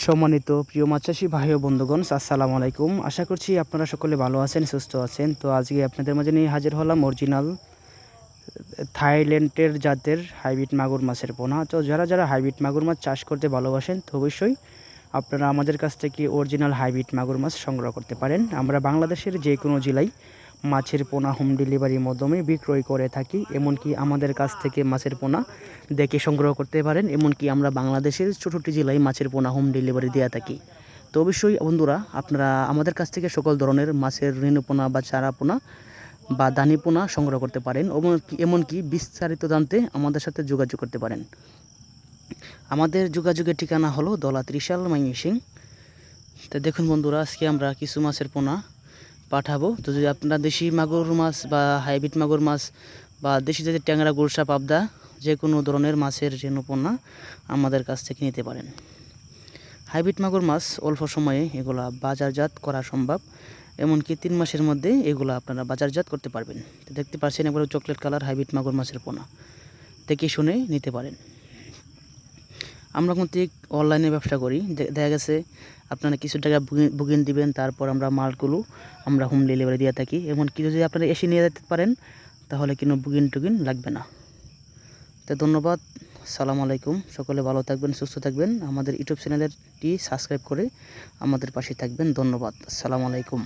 সম্মানিত প্রিয় মাছ চাষী ভাই ও বন্ধুগণ, আসসালামু আলাইকুম। আশা করছি আপনারা সকলে ভালো আছেন, সুস্থ আছেন। তো আজকে আপনাদের মাঝে নিয়ে হাজির হলাম অরিজিনাল থাইল্যান্ডের জাতের হাইব্রিড মাগুর মাছের পোনা। তো যারা যারা হাইব্রিড মাগুর মাছ চাষ করতে ভালোবাসেন, তো অবশ্যই আপনারা আমাদের কাছ থেকে অরিজিনাল হাইব্রিড মাগুর মাছ সংগ্রহ করতে পারেন। আমরা বাংলাদেশের যে কোনো জেলায় মাছের পোনা হোম ডেলিভারির মাধ্যমে বিক্রয় করে থাকি। এমনকি আমাদের কাছ থেকে মাছের পোনা দেখে সংগ্রহ করতে পারেন। এমনকি আমরা বাংলাদেশের ছোটোটি জেলায় মাছের পোনা হোম ডেলিভারি দেওয়া থাকি। তো অবশ্যই বন্ধুরা, আপনারা আমাদের কাছ থেকে সকল ধরনের মাছের রেণু পোনা বা চারা পোনা বা দানি পোনা সংগ্রহ করতে পারেন। এমনকি বিস্তারিত জানতে আমাদের সাথে যোগাযোগ করতে পারেন। আমাদের যোগাযোগের ঠিকানা হলো দলা ত্রিশাল ময়মনসিংহ। তো দেখুন বন্ধুরা, আজকে আমরা কিছু মাছের পোনা পাঠাবো। তো যদি আপনারা দেশি মাগুর মাছ বা হাইব্রিড মাগুর মাছ বা দেশি জাতের ট্যাংরা, গুলশা, পাবদা যে কোনো ধরনের মাছের রেণু পোনা আমাদের কাছ থেকে নিতে পারেন। হাইব্রিড মাগুর মাছ অল্প সময়ে এগুলা বাজারজাত করা সম্ভব। এমনকি 3 মাসের মধ্যে এগুলো আপনারা বাজারজাত করতে পারবেন। তো দেখতে পাচ্ছেন এবার চকলেট কালার হাইব্রিড মাগুর মাছের পোনা, দেখে শুনে নিতে পারেন। আমরা কিন্তু অনলাইনে ব্যবসা করি। দেখা গেছে আপনারা কিছু টাকা বুকিং দিবেন, তারপর আমরা মালগুলো আমরা হোম ডেলিভারি দিয়ে থাকি। এমনকি যদি আপনারা এসে নিয়ে যেতে পারেন তাহলে কোনো বুকিং টুকিং লাগবে না। তো ধন্যবাদ, আসসালামু আলাইকুম। সকলে ভালো থাকবেন, সুস্থ থাকবেন। আমাদের ইউটিউব চ্যানেলটি সাবস্ক্রাইব করে আমাদের পাশে থাকবেন। ধন্যবাদ, আসসালামু আলাইকুম।